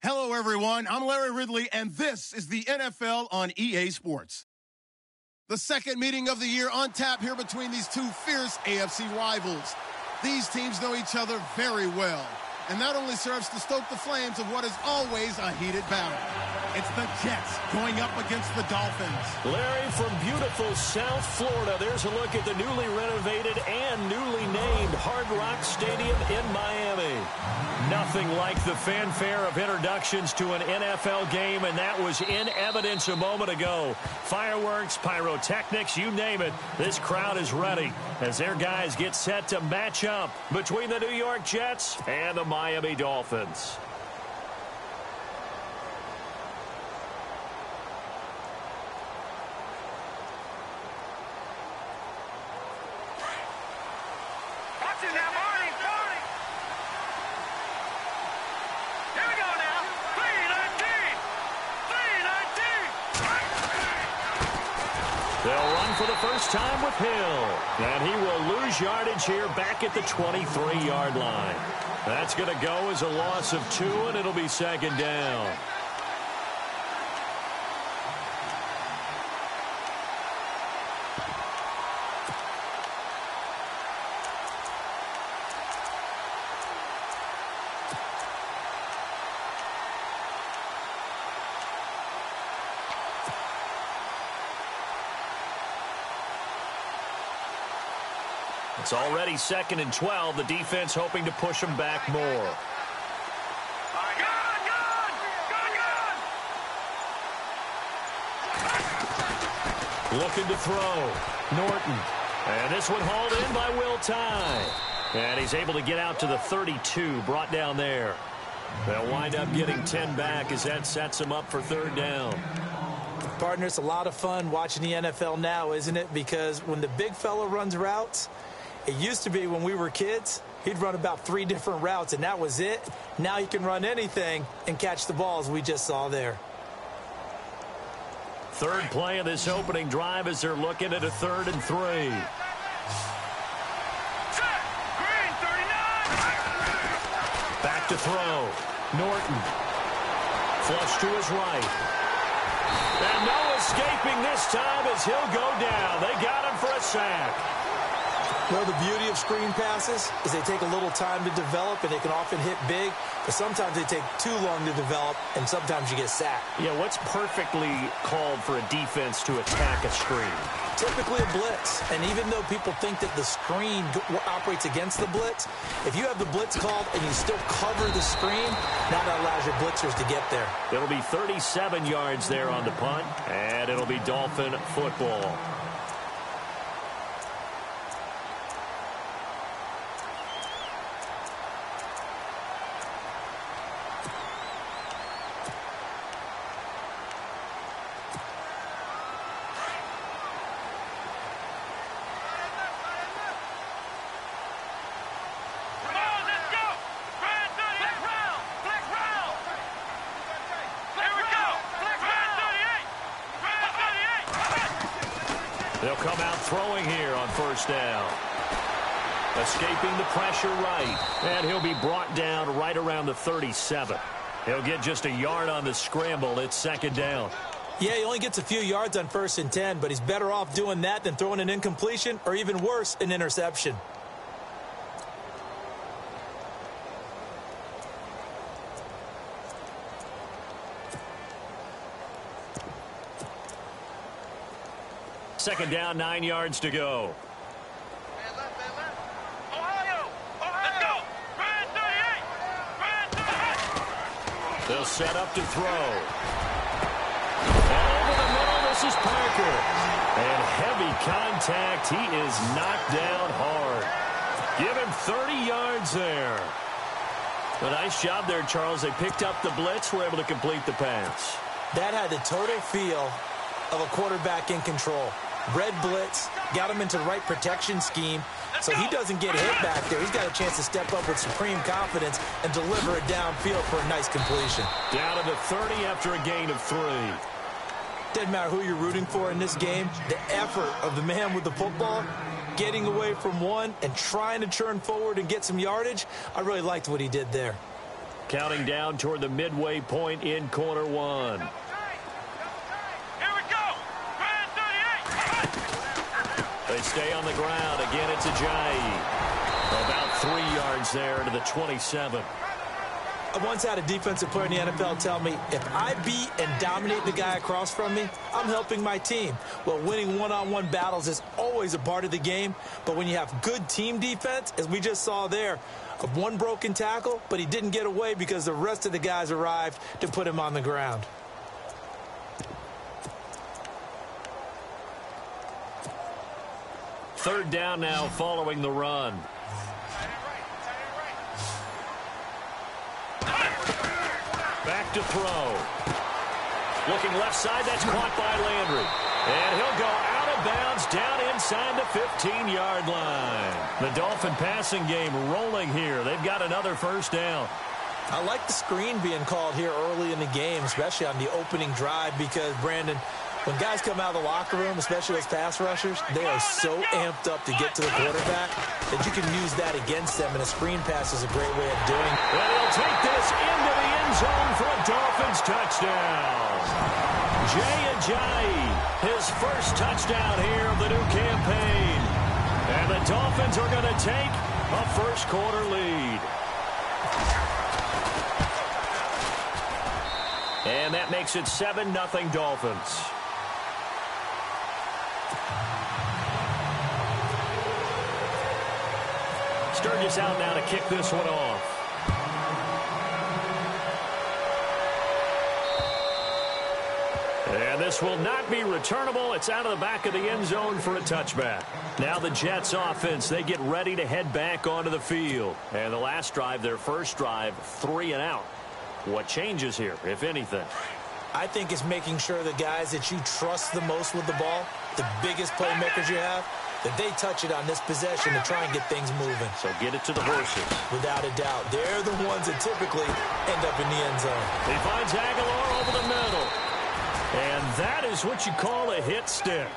Hello, everyone. I'm Larry Ridley, and this is the NFL on EA Sports. The second meeting of the year on tap here between these two fierce AFC rivals. These teams know each other very well, and that only serves to stoke the flames of what is always a heated battle. It's the Jets going up against the Dolphins. Larry, from beautiful South Florida, there's a look at the newly renovated and newly named Hard Rock Stadium in Miami. Nothing like the fanfare of introductions to an NFL game, and that was in evidence a moment ago. Fireworks, pyrotechnics, you name it. This crowd is ready as their guys get set to match up between the New York Jets and the Miami Dolphins. They'll run for the first time with Hill. And he will lose yardage here back at the 23-yard line. That's going to go as a loss of 2, and it'll be second down. It's already 2nd and 12. The defense hoping to push them back more. Looking to throw. Norton. And this one hauled in by Will Tye. And he's able to get out to the 32, brought down there. They'll wind up getting 10 back as that sets them up for third down. Partner, it's a lot of fun watching the NFL now, isn't it? Because when the big fella runs routes, it used to be when we were kids, he'd run about 3 different routes, and that was it. Now he can run anything and catch the balls we just saw there. Third play of this opening drive as they're looking at a 3rd and 3. Back to throw. Norton. Flush to his right. And no escaping this time as he'll go down. They got him for a sack. Well, the beauty of screen passes is they take a little time to develop, and they can often hit big, but sometimes they take too long to develop, and sometimes you get sacked. Yeah, what's perfectly called for a defense to attack a screen? Typically a blitz, and even though people think that the screen operates against the blitz, if you have the blitz called and you still cover the screen, now that allows your blitzers to get there. It'll be 37 yards there on the punt, and it'll be Dolphin football. They'll come out throwing here on first down. Escaping the pressure right. And he'll be brought down right around the 37. He'll get just a yard on the scramble. It's second down. Yeah, he only gets a few yards on 1st and 10, but he's better off doing that than throwing an incompletion or even worse, an interception. Second down, 9 yards to go. Ohio! Let's go! Brand 38! They'll set up to throw. And over the middle, this is Parker. And heavy contact. He is knocked down hard. Give him 30 yards there. A nice job there, Charles. They picked up the blitz, were able to complete the pass. That had the total feel of a quarterback in control. Red blitz, got him into the right protection scheme, so he doesn't get hit back there. He's got a chance to step up with supreme confidence and deliver it downfield for a nice completion. Down to the 30 after a gain of 3. Doesn't matter who you're rooting for in this game. The effort of the man with the football, getting away from one and trying to churn forward and get some yardage, I really liked what he did there. Counting down toward the midway point in quarter one. Here we go. Grand 38. They stay on the ground. Again, it's Ajayi. About 3 yards there to the 27. I once had a defensive player in the NFL tell me, if I beat and dominate the guy across from me, I'm helping my team. Well, winning one-on-one battles is always a part of the game, but when you have good team defense, as we just saw there, of one broken tackle, but he didn't get away because the rest of the guys arrived to put him on the ground. Third down now following the run. Back to throw. Looking left side, that's caught by Landry. And he'll go out of bounds down inside the 15-yard line. The Dolphin passing game rolling here. They've got another first down. I like the screen being called here early in the game, especially on the opening drive, because, Brandon, when guys come out of the locker room, especially those pass rushers, they are so amped up to get to the quarterback that you can use that against them, and a screen pass is a great way of doing it. And he'll take this into the end zone for a Dolphins touchdown. Jay Ajayi, his first touchdown here of the new campaign. And the Dolphins are going to take a first-quarter lead. And that makes it 7-0 Dolphins. Sturgis out now to kick this one off. And this will not be returnable. It's out of the back of the end zone for a touchback. Now the Jets offense, they get ready to head back onto the field. And the last drive, their first drive, 3 and out. What changes here, if anything? I think it's making sure the guys that you trust the most with the ball, the biggest playmakers you have, that they touch it on this possession to try and get things moving. So get it to the horses. Without a doubt. They're the ones that typically end up in the end zone. He finds Aguilar over the middle. And that is what you call a hit stick.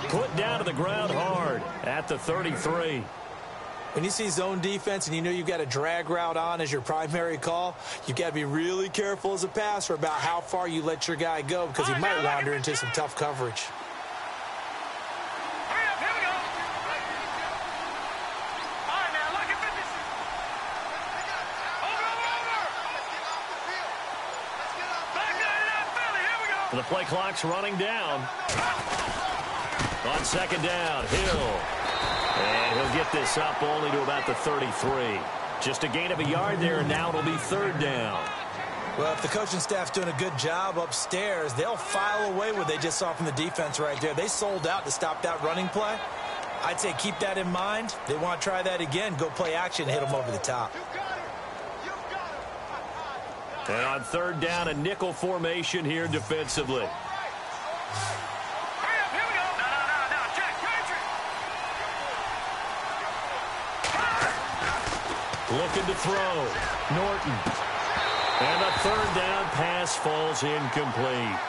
Put down to the ground hard at the 33. When you see zone defense and you know you've got a drag route on as your primary call, you've got to be really careful as a passer about how far you let your guy go, because he might wander into some tough coverage. The play clock's running down. On second down, Hill. And he'll get this up only to about the 33. Just a gain of a yard there, and now it'll be third down. Well, if the coaching staff's doing a good job upstairs, they'll file away what they just saw from the defense right there. They sold out to stop that running play. I'd say keep that in mind. They want to try that again. Go play action, hit them over the top. And on third down, a nickel formation here defensively. Looking to throw. Norton. And a third down pass falls incomplete.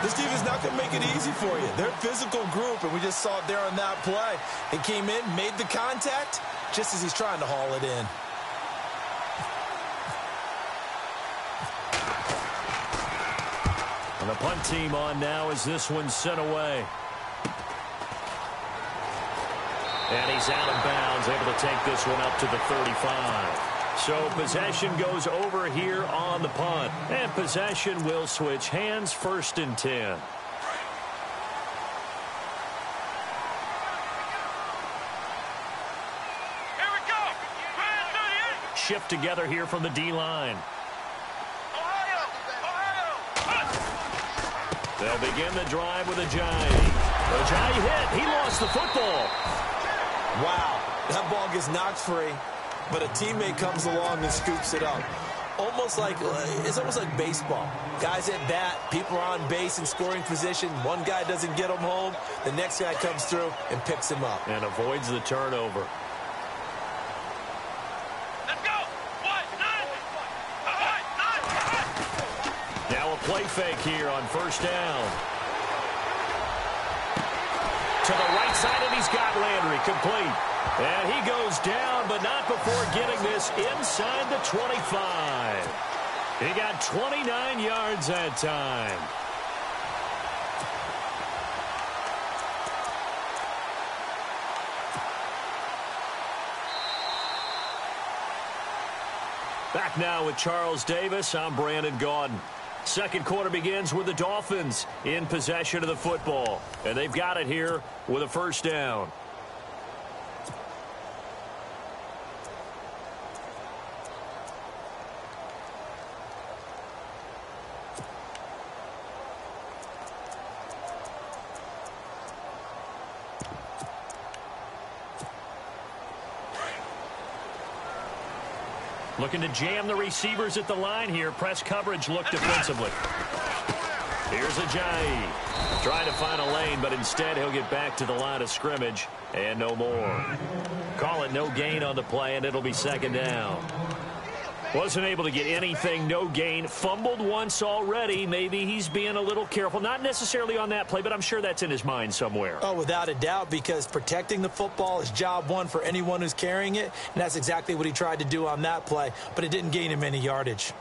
This team is not going to make it easy for you. They're a physical group, and we just saw it there on that play. They came in, made the contact, just as he's trying to haul it in. And the punt team on now as this one's sent away. And he's out of bounds, able to take this one up to the 35. So possession goes over here on the punt. And possession will switch hands, 1st and 10. Here we go. Grand 38. Shift together here from the D-line. They'll begin the drive with Ajayi. Ajayi hit. He lost the football. Wow, that ball gets knocked free, but a teammate comes along and scoops it up. It's almost like baseball. Guys at bat, people are on base in scoring position. One guy doesn't get him home. The next guy comes through and picks him up. And avoids the turnover. Let's go. Now a play fake here on first down. To the right outside, and he's got Landry complete. And he goes down, but not before getting this inside the 25. He got 29 yards that time. Back now with Charles Davis. I'm Brandon Gaudin. Second quarter begins with the Dolphins in possession of the football. And they've got it here with a first down. Looking to jam the receivers at the line here. Press coverage look defensively. Here's Ajayi. Trying to find a lane, but instead he'll get back to the line of scrimmage. And no more. Call it no gain on the play, and it'll be second down. Wasn't able to get anything, no gain. Fumbled once already. Maybe he's being a little careful. Not necessarily on that play, but I'm sure that's in his mind somewhere. Oh, without a doubt, because protecting the football is job one for anyone who's carrying it, and that's exactly what he tried to do on that play, but it didn't gain him any yardage.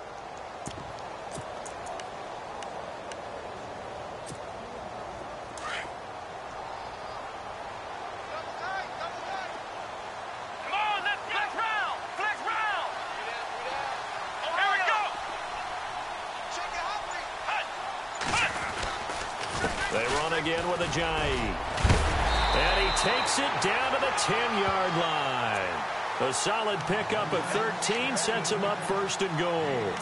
Again with Ajayi. And he takes it down to the 10-yard line. A solid pickup of 13 sets him up first and goal.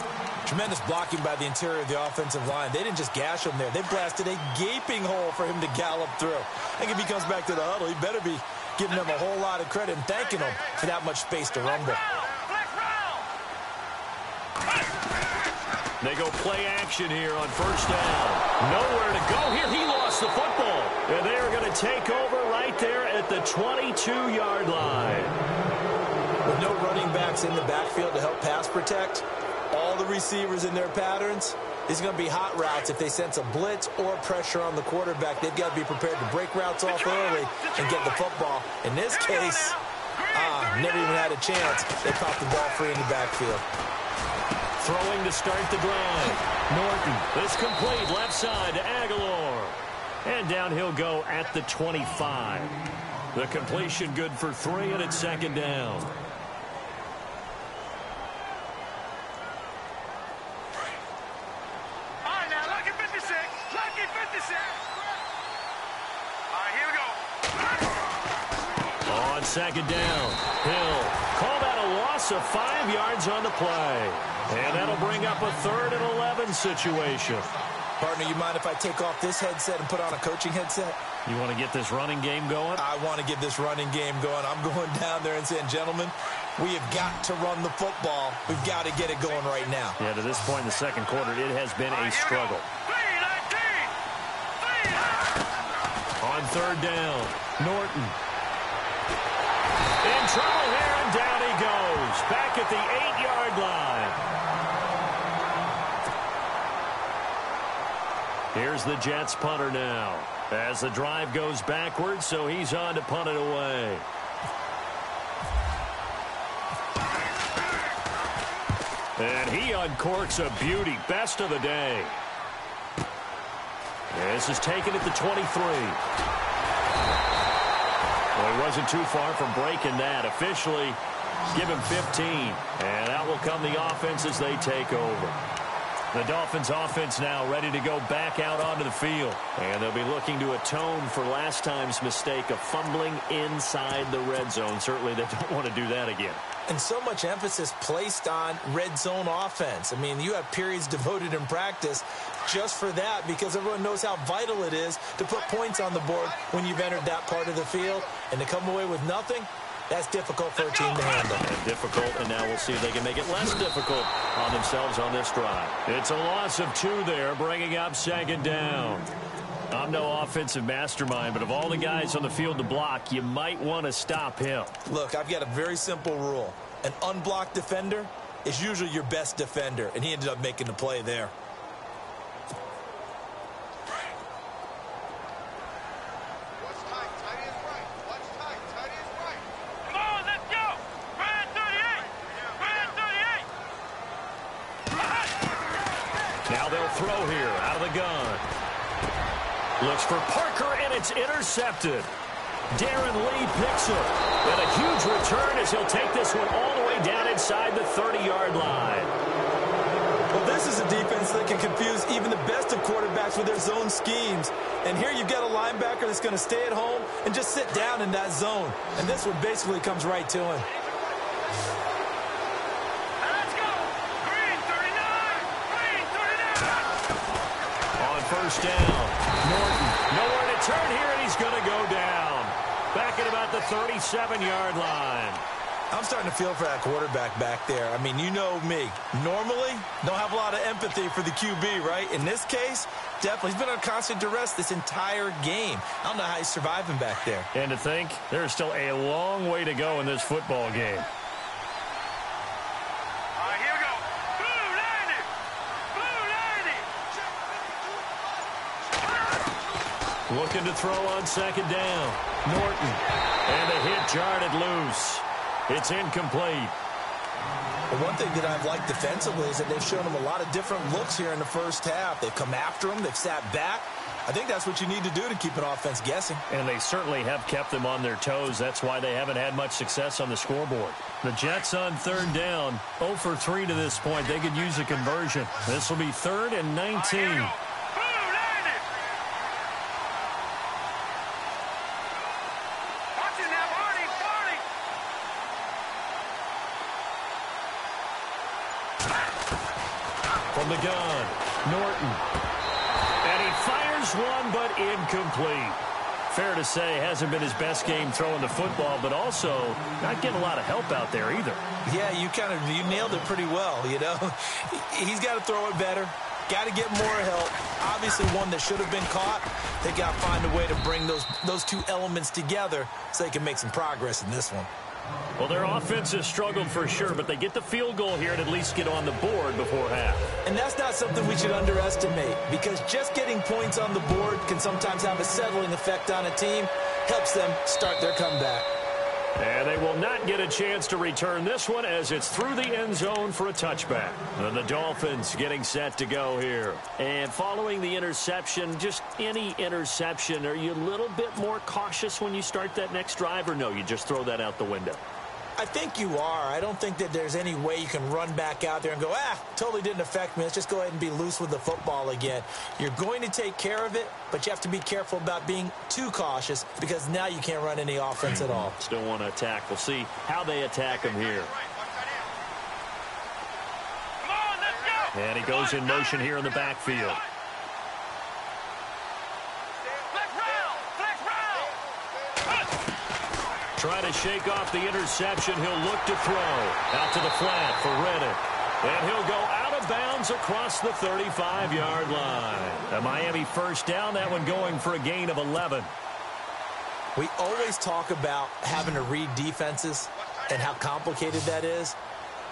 Tremendous blocking by the interior of the offensive line. They didn't just gash him there. They blasted a gaping hole for him to gallop through. I think if he comes back to the huddle, he better be giving them a whole lot of credit and thanking them for that much space to rumble. They go play action here on first down. Nowhere to go here. He lost the football. And they are going to take over right there at the 22-yard line. With no running backs in the backfield to help pass protect, all the receivers in their patterns, these are going to be hot routes if they sense a blitz or pressure on the quarterback. They've got to be prepared to break routes off early and get the football. In this case, never even had a chance. They popped the ball free in the backfield. Throwing to start the drive. Norton is complete left side to Aguilar. And down he'll go at the 25. The completion good for 3, and it's second down. All right, now, lucky 56. Lucky 56. All right, here we go. On second down, Hill. Call that a loss of 5 yards on the play. And that'll bring up a 3rd and 11 situation. Partner, you mind if I take off this headset and put on a coaching headset? You want to get this running game going? I want to get this running game going. I'm going down there and saying, gentlemen, we have got to run the football. We've got to get it going right now. Yeah, to this point in the second quarter, it has been a struggle. On third down, Norton. In trouble here, and down he goes. Back at the 8-yard line. Here's the Jets punter now. As the drive goes backwards, so he's on to punt it away. And he uncorks a beauty. Best of the day. This is taken at the 23. Well, he wasn't too far from breaking that. Officially, give him 15. And out will come the offense as they take over. The Dolphins offense now ready to go back out onto the field. And they'll be looking to atone for last time's mistake of fumbling inside the red zone. Certainly they don't want to do that again. And so much emphasis placed on red zone offense. I mean, you have periods devoted in practice just for that because everyone knows how vital it is to put points on the board when you've entered that part of the field. And to come away with nothing, that's difficult for a team to handle. And difficult, and now we'll see if they can make it less difficult on themselves on this drive. It's a loss of 2 there, bringing up second down. I'm no offensive mastermind, but of all the guys on the field to block, you might want to stop him. Look, I've got a very simple rule. An unblocked defender is usually your best defender, and he ended up making the play there. throw here out of the gun. Looks for Parker, and it's intercepted. Darren Lee picks it. And a huge return as he'll take this one all the way down inside the 30-yard line. Well, this is a defense that can confuse even the best of quarterbacks with their zone schemes. And here you've got a linebacker that's going to stay at home and just sit down in that zone. And this one basically comes right to him. Let's go. Green 39. Green 39. On first down, Norton. Nowhere to turn here, and he's going to go down. Back at about the 37-yard line. I'm starting to feel for that quarterback back there. I mean, you know me. Normally, don't have a lot of empathy for the QB, right? In this case, definitely. He's been on constant duress this entire game. I don't know how he's surviving back there. And to think, there's still a long way to go in this football game. All right, here we go. Blue 90. Blue 90. Looking to throw on second down. Norton. And a hit jarred loose. It's incomplete. But one thing that I've liked defensively is that they've shown him a lot of different looks here in the first half. They've come after him. They've sat back. I think that's what you need to do to keep an offense guessing. And they certainly have kept them on their toes. That's why they haven't had much success on the scoreboard. The Jets on third down. 0 for 3 to this point. They could use a conversion. This will be 3rd and 19. From the gun, Norton. And he fires one, but incomplete. Fair to say, hasn't been his best game throwing the football, but also not getting a lot of help out there either. Yeah, you nailed it pretty well, you know. He's got to throw it better. Got to get more help. Obviously one that should have been caught. They got to find a way to bring those two elements together so they can make some progress in this one. Well, their offense has struggled for sure, but they get the field goal here and at least get on the board before half. And that's not something we should underestimate, because just getting points on the board can sometimes have a settling effect on a team. Helps them start their comeback. And they will not get a chance to return this one as it's through the end zone for a touchback. And the Dolphins getting set to go here. And following the interception, just any interception, are you a little bit more cautious when you start that next drive, or no, you just throw that out the window? I think you are. I don't think that there's any way you can run back out there and go, totally didn't affect me. Let's just go ahead and be loose with the football again. You're going to take care of it, but you have to be careful about being too cautious, because now you can't run any offense at all. Still want to attack. We'll see how they attack him here. Come on, let's go. And he goes in motion here in the backfield. Trying to shake off the interception. He'll look to throw. Out to the flat for Reddick. And he'll go out of bounds across the 35-yard line. A Miami first down, that one going for a gain of 11. We always talk about having to read defenses and how complicated that is.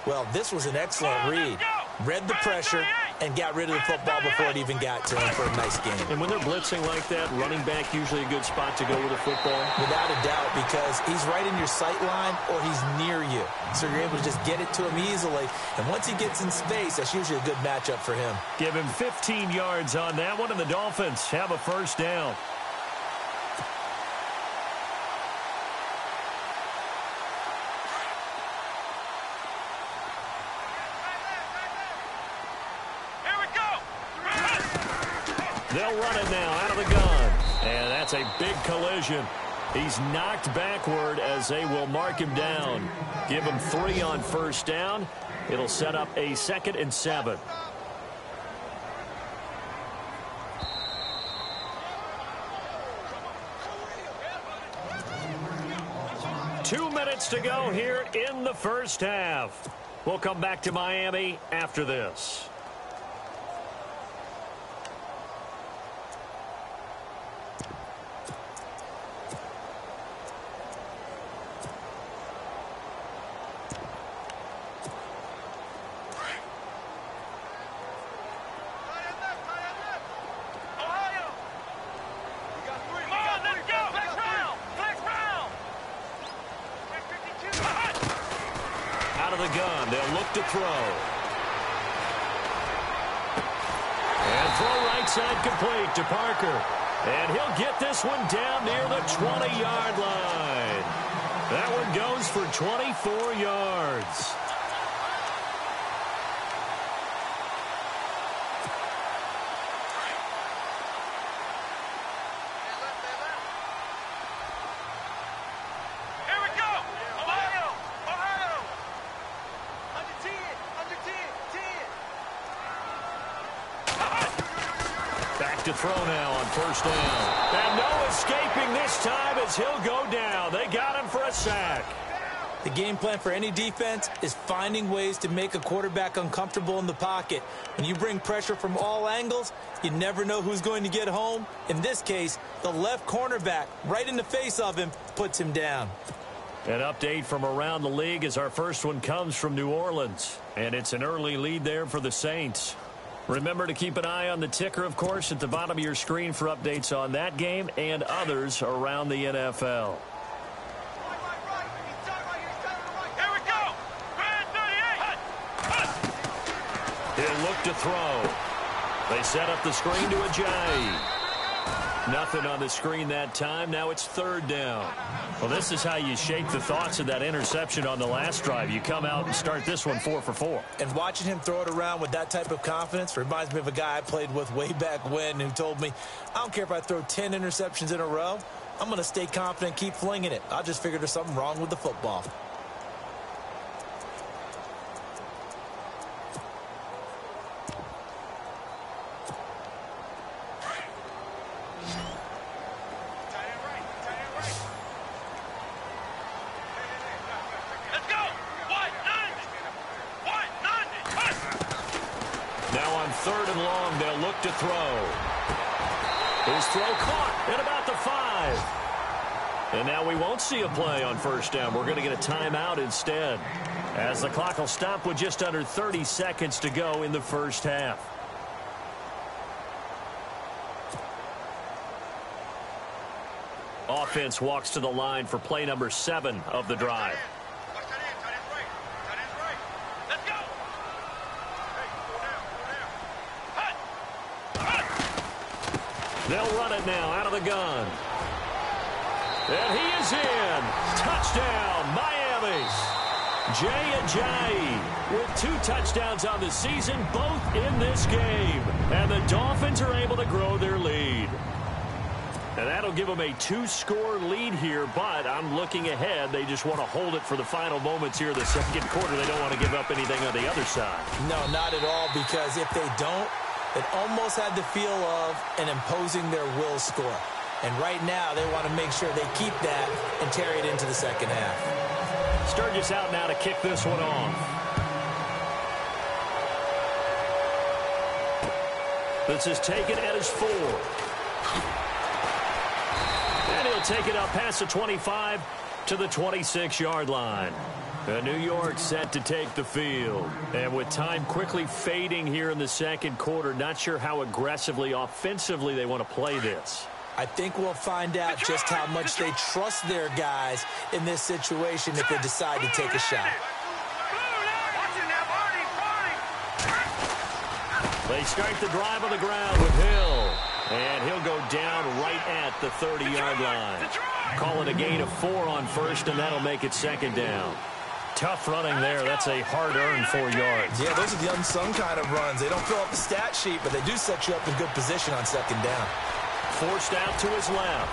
Well, this was an excellent read. Read the pressure and got rid of the football before it even got to him for a nice game. And when they're blitzing like that, running back usually a good spot to go with the football? Without a doubt, because he's right in your sight line or he's near you. So you're able to just get it to him easily. And once he gets in space, that's usually a good matchup for him. Give him 15 yards on that one, and the Dolphins have a first down. They'll run it now out of the gun. And that's a big collision. He's knocked backward as they will mark him down. Give him 3 on first down. It'll set up a 2nd and 7. Two minutes to go here in the first half. We'll come back to Miami after this. Gun. They'll look to throw. And throw right side complete to Parker. And he'll get this one down near the 20-yard line. That one goes for 24 yards. To throw now on first down. And no escaping this time as he'll go down. They got him for a sack. The game plan for any defense is finding ways to make a quarterback uncomfortable in the pocket. When you bring pressure from all angles, you never know who's going to get home. In this case, the left cornerback, right in the face of him, puts him down. An update from around the league as our first one comes from New Orleans. And it's an early lead there for the Saints. Remember to keep an eye on the ticker, of course, at the bottom of your screen for updates on that game and others around the NFL. Here we go. Red 38. He'll look to throw. They set up the screen to Ajayi. Nothing on the screen that time. Now it's third down. Well, this is how you shake the thoughts of that interception on the last drive. You come out and start this one 4 for 4. And watching him throw it around with that type of confidence reminds me of a guy I played with way back when who told me, I don't care if I throw 10 interceptions in a row. I'm going to stay confident and keep flinging it. I just figured there's something wrong with the football. Third and long, they'll look to throw. His throw caught at about the 5. And now we won't see a play on first down. We're going to get a timeout instead, as the clock will stop with just under 30 seconds to go in the first half. Offense walks to the line for play number 7 of the drive. They'll run it now out of the gun. And he is in. Touchdown, Miami. Jay Ajayi with 2 touchdowns on the season, both in this game. And the Dolphins are able to grow their lead. And that'll give them a 2-score lead here, but I'm looking ahead. They just want to hold it for the final moments here of the second quarter. They don't want to give up anything on the other side. No, not at all, because if they don't, it almost had the feel of an imposing their will score. And right now, they want to make sure they keep that and carry it into the second half. Sturgis out now to kick this one off. This is taken at his 4. And he'll take it up past the 25 to the 26-yard line. New York set to take the field. And with time quickly fading here in the second quarter, not sure how aggressively, offensively they want to play this. I think we'll find out just how much they trust their guys in this situation if they decide to take a shot. They start the drive on the ground with Hill. And he'll go down right at the 30-yard line. Call it a gain of 4 on first, and that'll make it second down. Tough running there. That's a hard-earned 4 yards. Yeah, those are the unsung kind of runs. They don't fill up the stat sheet, but they do set you up in good position on second down. Forced out to his left.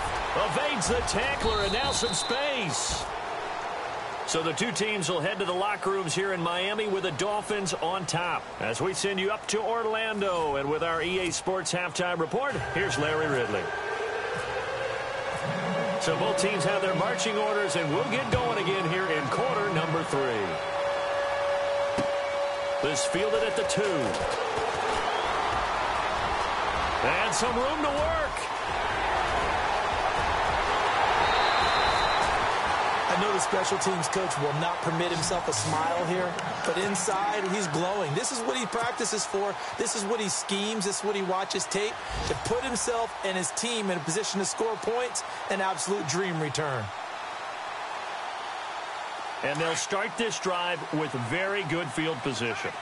Evades the tackler, and now some space. So the two teams will head to the locker rooms here in Miami with the Dolphins on top. As we send you up to Orlando, and with our EA Sports Halftime Report, here's Larry Ridley. So both teams have their marching orders, and we'll get going again here in quarter number 3. This fielded at the 2. And some room to work. I know the special teams coach will not permit himself a smile here, but inside he's glowing. This is what he practices for. This is what he schemes. This is what he watches tape to put himself and his team in a position to score points. An absolute dream return. And they'll start this drive with very good field position.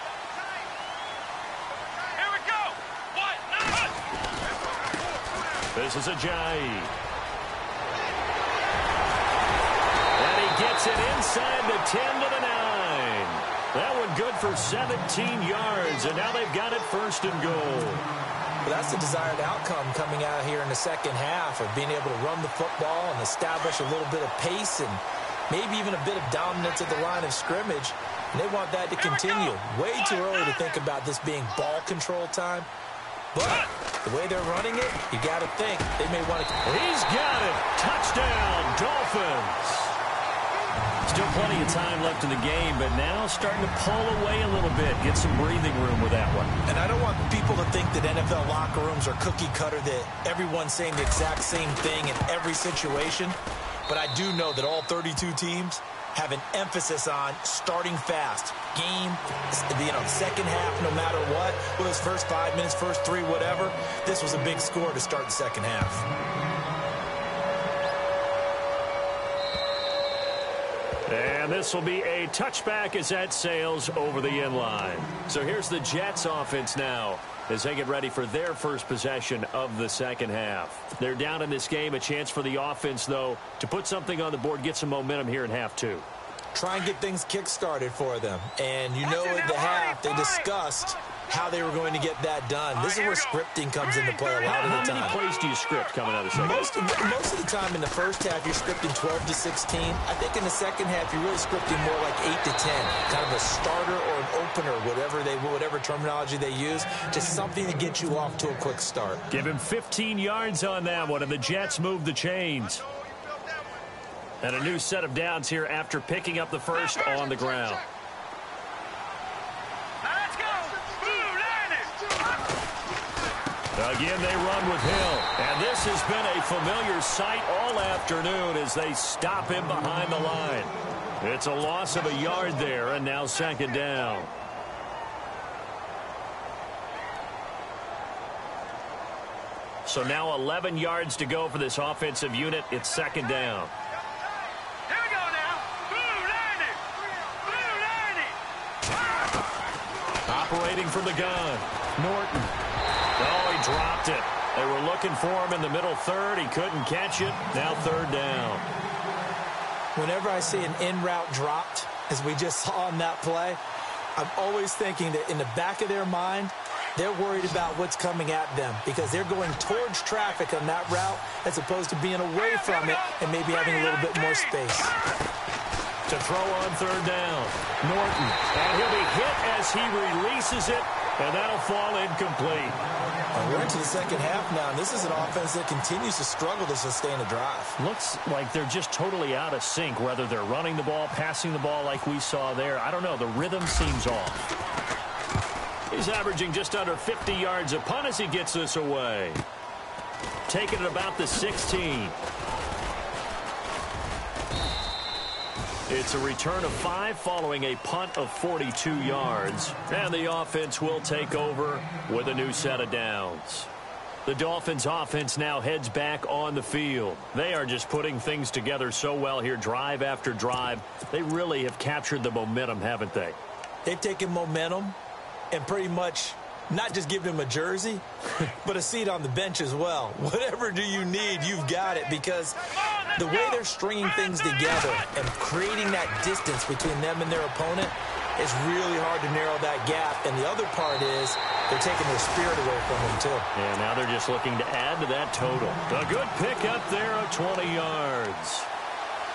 Here we go. 1, 9. This is Ajayi. And he gets it inside the 10 to the 9. That one good for 17 yards, and now they've got it 1st and goal. Well, that's the desired outcome coming out here in the second half of being able to run the football and establish a little bit of pace and maybe even a bit of dominance at the line of scrimmage. And they want that to continue. Way too early to think about this being ball control time. But the way they're running it, you got to think they may want to. He's got it. Touchdown, Dolphins. Still plenty of time left in the game, but now starting to pull away a little bit. Get some breathing room with that one. And I don't want people to think that NFL locker rooms are cookie cutter, that everyone's saying the exact same thing in every situation. But I do know that all 32 teams have an emphasis on starting fast. Game, second half, no matter what. Whether it's first 5 minutes, first 3, whatever. This was a big score to start the second half. And this will be a touchback as that sails over the end line. So here's the Jets offense now as they get ready for their first possession of the second half. They're down in this game. A chance for the offense, though, to put something on the board, get some momentum here in half 2. Try and get things kick-started for them. And you know at the half they discussed how they were going to get that done. This is where scripting comes into play a lot of the time. How many plays do you script coming out of the second half? Most of the time in the first half, you're scripting 12 to 16. I think in the second half, you're really scripting more like 8 to 10. Kind of a starter or an opener, whatever terminology they use. Just something to get you off to a quick start. Give him 15 yards on that one, and the Jets move the chains. And a new set of downs here after picking up the first on the ground. Again, they run with Hill. And this has been a familiar sight all afternoon as they stop him behind the line. It's a loss of a yard there, and now second down. So now 11 yards to go for this offensive unit. It's second down. Here we go now. Operating from the gun. Norton. Oh, he dropped it. They were looking for him in the middle third. He couldn't catch it. Now third down. Whenever I see an in-route dropped, as we just saw on that play, I'm always thinking that in the back of their mind, they're worried about what's coming at them because they're going towards traffic on that route as opposed to being away from it and maybe having a little bit more space. To throw on third down. Norton. And he'll be hit as he releases it, and that'll fall incomplete. We're into the second half now, and this is an offense that continues to struggle to sustain a drive. Looks like they're just totally out of sync, whether they're running the ball, passing the ball like we saw there. I don't know. The rhythm seems off. He's averaging just under 50 yards a punt as he gets this away. Taking it about the 16. It's a return of 5 following a punt of 42 yards. And the offense will take over with a new set of downs. The Dolphins offense now heads back on the field. They are just putting things together so well here, drive after drive. They really have captured the momentum, haven't they? They've taken momentum and pretty much not just given him a jersey, but a seat on the bench as well. Whatever do you need, you've got it, because the way they're stringing things together and creating that distance between them and their opponent is really hard to narrow that gap. And the other part is they're taking their spirit away from them, too. Yeah, now they're just looking to add to that total. A good pick up there of 20 yards.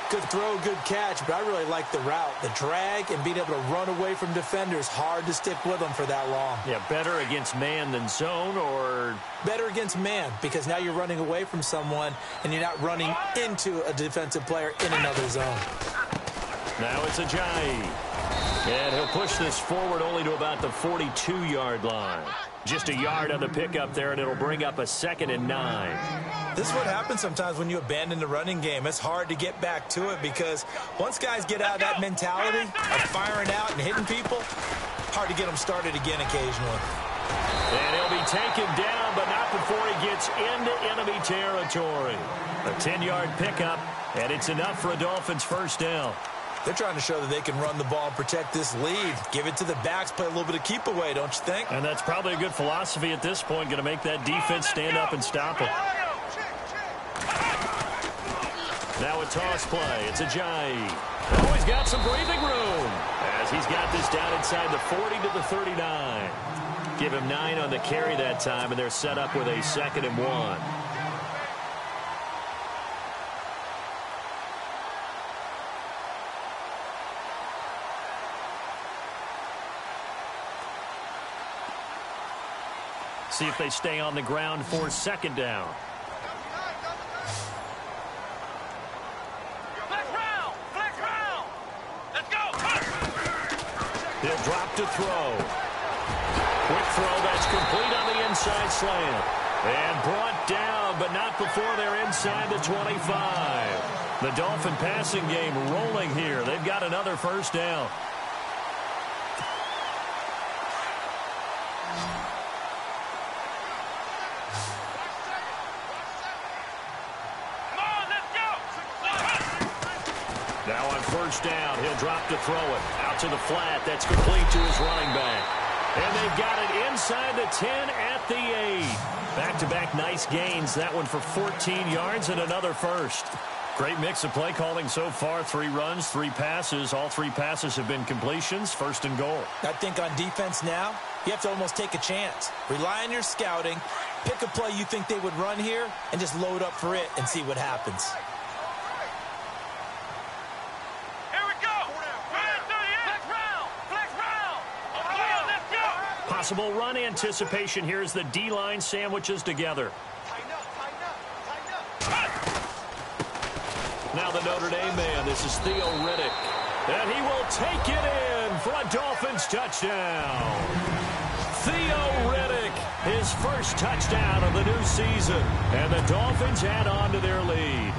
Good throw, good catch, but I really like the route. The drag and being able to run away from defenders, hard to stick with them for that long. Yeah, better against man than zone, or? Better against man, because now you're running away from someone and you're not running into a defensive player in another zone. Now it's Ajayi. And he'll push this forward only to about the 42-yard line. Just a yard on the pickup there, and it'll bring up a 2nd and 9. This is what happens sometimes when you abandon the running game. It's hard to get back to it because once guys get out of that mentality of firing out and hitting people, hard to get them started again occasionally. And he'll be taken down, but not before he gets into enemy territory. A 10-yard pickup, and it's enough for a Dolphins first down. They're trying to show that they can run the ball and protect this lead. Give it to the backs, play a little bit of keep away, don't you think? And that's probably a good philosophy at this point, going to make that defense stand up and stop it. Now a toss play. It's Ajayi. Oh, he's got some breathing room as he's got this down inside the 40 to the 39. Give him 9 on the carry that time, and they're set up with a 2nd and 1. See if they stay on the ground for 2nd down. He'll drop to throw. Quick throw that's complete on the inside slant. And brought down, but not before they're inside the 25. The Dolphin passing game rolling here. They've got another 1st down. Now on 1st down, he'll drop to throw it. Out to the flat. That's complete to his running back. And they've got it inside the 10 at the 8. Back-to-back nice gains. That one for 14 yards and another 1st. Great mix of play calling so far. 3 runs, 3 passes. All 3 passes have been completions. 1st and goal. I think on defense now, you have to almost take a chance. Rely on your scouting. Pick a play you think they would run here and just load up for it and see what happens. Possible run anticipation. Here's the D-line sandwiches together. Now the Notre Dame man. This is Theo Riddick. And he will take it in for a Dolphins touchdown. Theo Riddick, his 1st touchdown of the new season. And the Dolphins add on to their lead.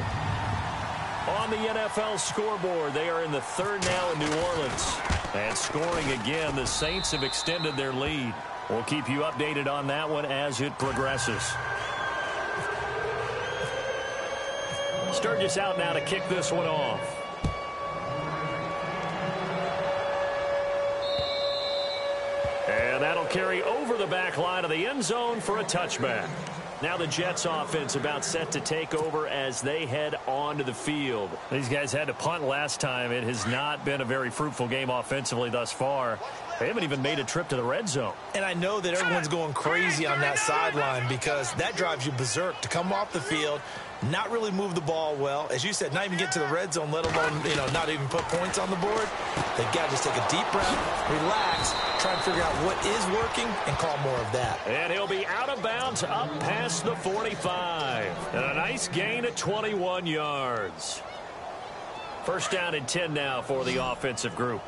On the NFL scoreboard, they are in the 3rd now in New Orleans. And scoring again, the Saints have extended their lead. We'll keep you updated on that one as it progresses. Sturgis out now to kick this one off. And that'll carry over the back line of the end zone for a touchback. Now the Jets offense about set to take over as they head onto the field. These guys had to punt last time. It has not been a very fruitful game offensively thus far. They haven't even made a trip to the red zone. And I know that everyone's going crazy on that sideline because that drives you berserk to come off the field, not really move the ball well. As you said, not even get to the red zone, let alone, not even put points on the board. They've got to just take a deep breath, relax, try and figure out what is working and call more of that. And he'll be out of bounds up past the 45. And a nice gain of 21 yards. 1st down and 10 now for the offensive group.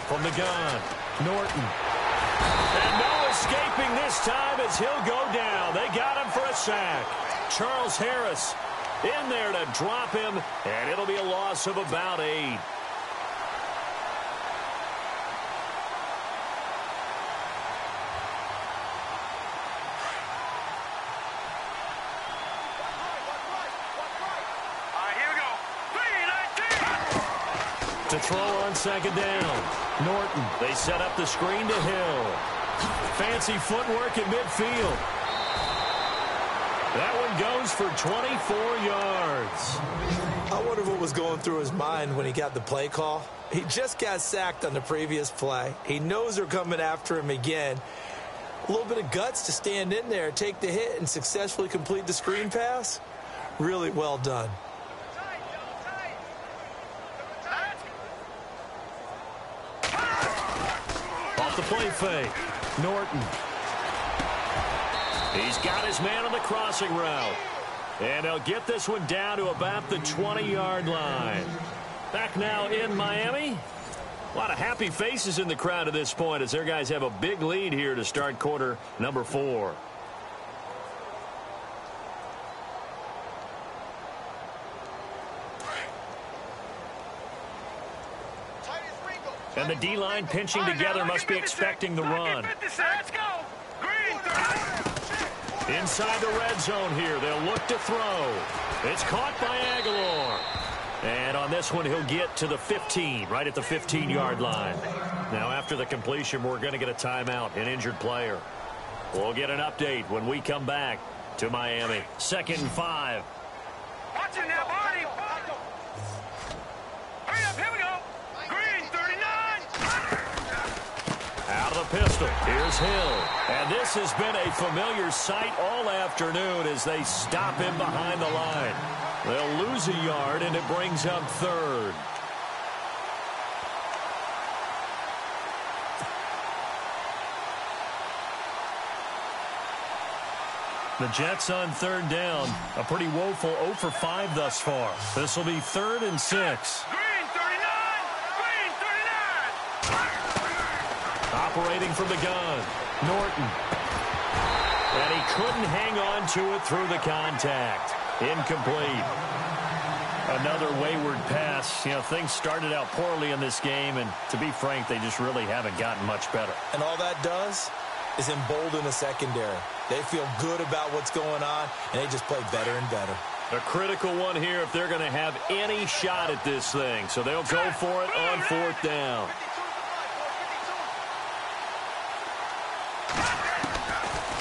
From the gun, Norton. And no escaping this time as he'll go down. They got him for a sack. Charles Harris in there to drop him, and it'll be a loss of about 8. To throw on 2nd down. Norton. They set up the screen to Hill. Fancy footwork in midfield. That one goes for 24 yards. I wonder what was going through his mind when he got the play call. He just got sacked on the previous play. He knows they're coming after him again. A little bit of guts to stand in there, take the hit, and successfully complete the screen pass. Really well done. Off the play fake. Norton. He's got his man on the crossing route. And they'll get this one down to about the 20-yard line. Back now in Miami. A lot of happy faces in the crowd at this point as their guys have a big lead here to start quarter number 4. And the D-line pinching together must be expecting the run. Inside the red zone here. They'll look to throw. It's caught by Aguilar. And on this one, he'll get to the 15, right at the 15-yard line. Now, after the completion, we're going to get a timeout, an injured player. We'll get an update when we come back to Miami. 2nd and 5. Watch it now, Barney. Hurry up, here we go. Green, 39. Out of the pistol. Here's Hill. And this has been a familiar sight all afternoon as they stop him behind the line. They'll lose a yard, and it brings up 3rd. The Jets on 3rd down. A pretty woeful 0 for 5 thus far. This will be 3rd and 6. Green, 39. Green, 39. Operating from the gun. Norton. And he couldn't hang on to it through the contact. Incomplete. Another wayward pass. You know, things started out poorly in this game, and to be frank, they just really haven't gotten much better. And all that does is embolden the secondary. They feel good about what's going on, and they just play better and better. A critical one here if they're going to have any shot at this thing. So they'll go for it on 4th down.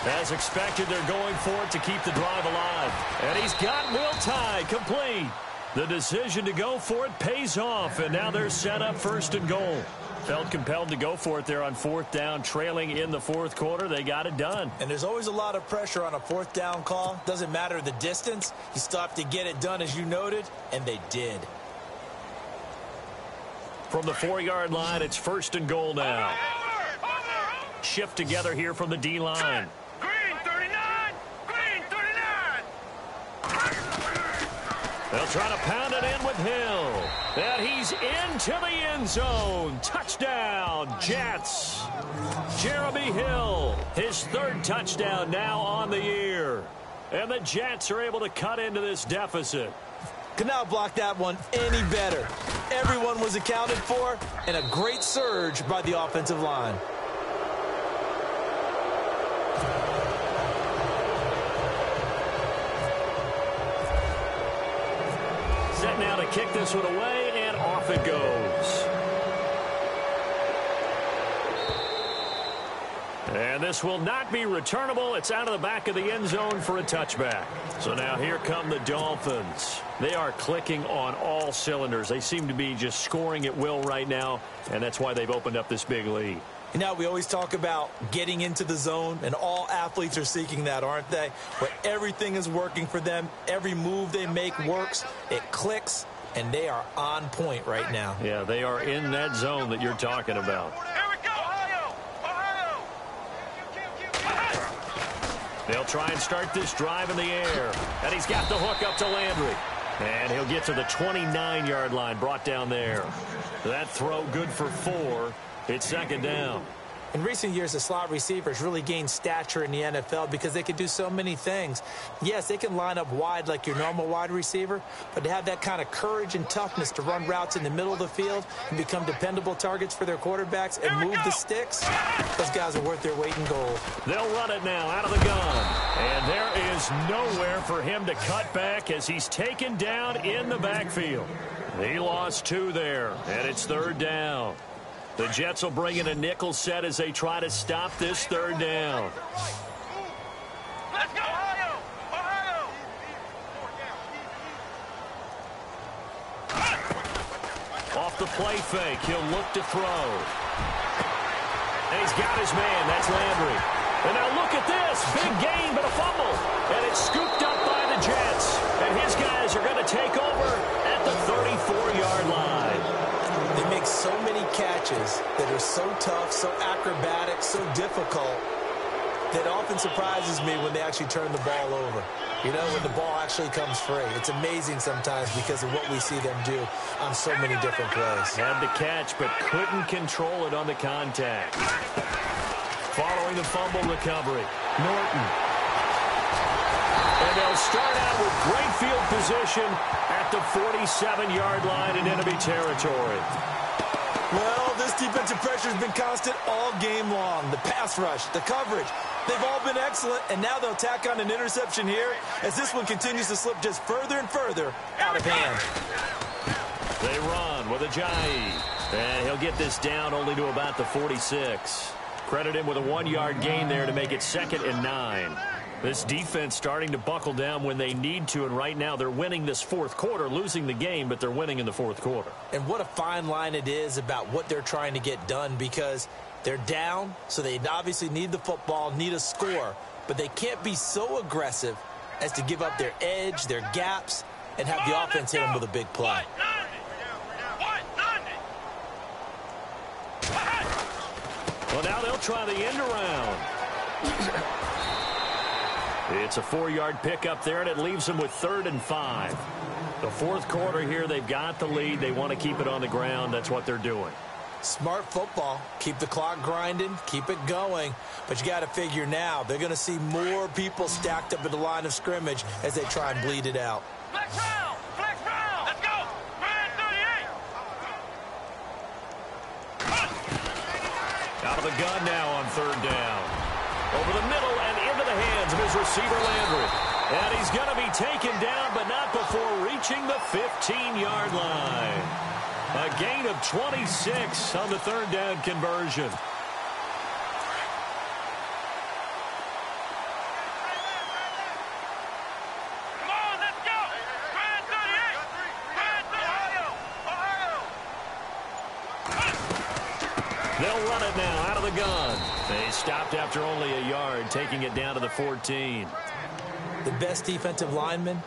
As expected, they're going for it to keep the drive alive. And he's got Will Tye complete. The decision to go for it pays off, and now they're set up 1st and goal. Felt compelled to go for it there on 4th down, trailing in the 4th quarter. They got it done. And there's always a lot of pressure on a 4th down call. Doesn't matter the distance. You stop to get it done, as you noted, and they did. From the 4-yard line, it's 1st and goal now. Shift together here from the D-line. Green, 39. Green, 39. They'll try to pound it in with Hill. And he's into the end zone. Touchdown, Jets. Jeremy Hill, his 3rd touchdown now on the year. And the Jets are able to cut into this deficit. Could not block that one any better. Everyone was accounted for, and a great surge by the offensive line. Set now to kick this one away, and off it goes. And this will not be returnable. It's out of the back of the end zone for a touchback. So now here come the Dolphins. They are clicking on all cylinders. They seem to be just scoring at will right now, and that's why they've opened up this big lead. You know, we always talk about getting into the zone, and all athletes are seeking that, aren't they? Where everything is working for them. Every move they make works. It clicks, and they are on point right now. Yeah, they are in that zone that you're talking about. Here we go, Ohio. Ohio. They'll try and start this drive in the air. And he's got the hook up to Landry. And he'll get to the 29-yard line, brought down there. That throw good for 4. It's 2nd down. In recent years, the slot receivers really gained stature in the NFL because they can do so many things. Yes, they can line up wide like your normal wide receiver, but to have that kind of courage and toughness to run routes in the middle of the field and become dependable targets for their quarterbacks and move the sticks, those guys are worth their weight in gold. They'll run it now out of the gun. And there is nowhere for him to cut back as he's taken down in the backfield. He lost 2 there, and it's 3rd down. The Jets will bring in a nickel set as they try to stop this 3rd down. Let's go, Ohio. Ohio. Off the play fake, he'll look to throw. And he's got his man. That's Landry. And now look at this. Big gain, but a fumble. And it's scooped up by the Jets. And his guys are going to take over at the 34-yard line. They make so many catches that are so tough, so acrobatic, so difficult, that often surprises me when they actually turn the ball over. You know, when the ball actually comes free. It's amazing sometimes because of what we see them do on so many different plays. Had the catch, but couldn't control it on the contact. Following the fumble recovery, Norton. And they'll start out with great field position at the 47-yard line in enemy territory. Well, this defensive pressure has been constant all game long. The pass rush, the coverage, they've all been excellent, and now they'll tack on an interception here as this one continues to slip just further and further out of hand. They run with Ajayi, and he'll get this down only to about the 46. Credit him with a 1-yard gain there to make it 2nd and 9. This defense starting to buckle down when they need to, and right now they're winning this fourth quarter, losing the game, but they're winning in the fourth quarter. And what a fine line it is about what they're trying to get done, because they're down, so they obviously need the football, need a score, but they can't be so aggressive as to give up their edge, their gaps, and have the offense hit them with a big play. Well, now they'll try the end around. It's a 4-yard pickup there, and it leaves them with 3rd and 5. The fourth quarter here, they've got the lead. They want to keep it on the ground. That's what they're doing. Smart football. Keep the clock grinding. Keep it going. But you got to figure now, they're going to see more people stacked up at the line of scrimmage as they try and bleed it out. Flex round! Flex round! Let's go! Man 38! Out of the gun now on 3rd down. Over the middle and into the hands of his receiver, Landry. And he's going to be taken down, but not before reaching the 15-yard line. A gain of 26 on the 3rd down conversion. Come on, let's go! Man 38! Man 38! They'll run it now out of the gun. They stopped after only a yard, taking it down to the 14. The best defensive linemen,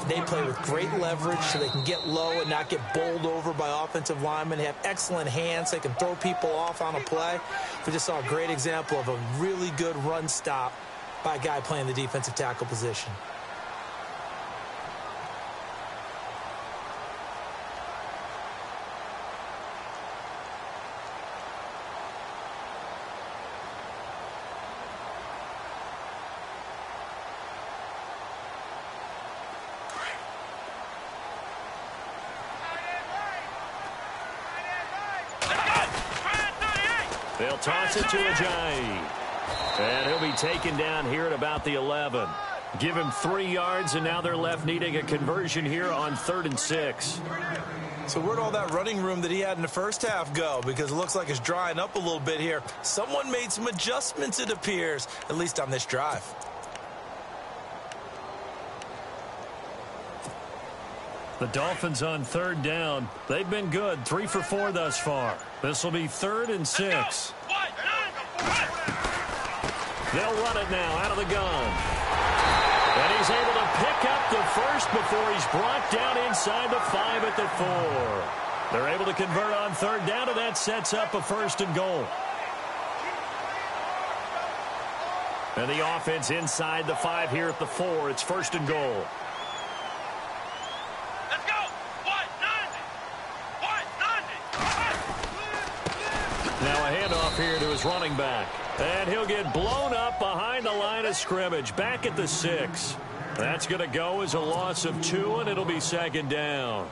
they play with great leverage so they can get low and not get bowled over by offensive linemen. They have excellent hands. They can throw people off on a play. We just saw a great example of a really good run stop by a guy playing the defensive tackle position. They'll toss it to Ajayi. And he'll be taken down here at about the 11. Give him 3 yards, and now they're left needing a conversion here on 3rd and 6. So where'd all that running room that he had in the first half go? Because it looks like it's drying up a little bit here. Someone made some adjustments, it appears, at least on this drive. The Dolphins on 3rd down. They've been good, 3 for 4 thus far. This will be 3rd and 6. They'll run it now out of the gun. And he's able to pick up the first before he's brought down inside the 5 at the 4. They're able to convert on 3rd down, and that sets up a 1st and goal. And the offense inside the 5 here at the 4. It's 1st and goal. Now a handoff here to his running back. And he'll get blown up behind the line of scrimmage. Back at the 6. That's going to go as a loss of 2, and it'll be 2nd down.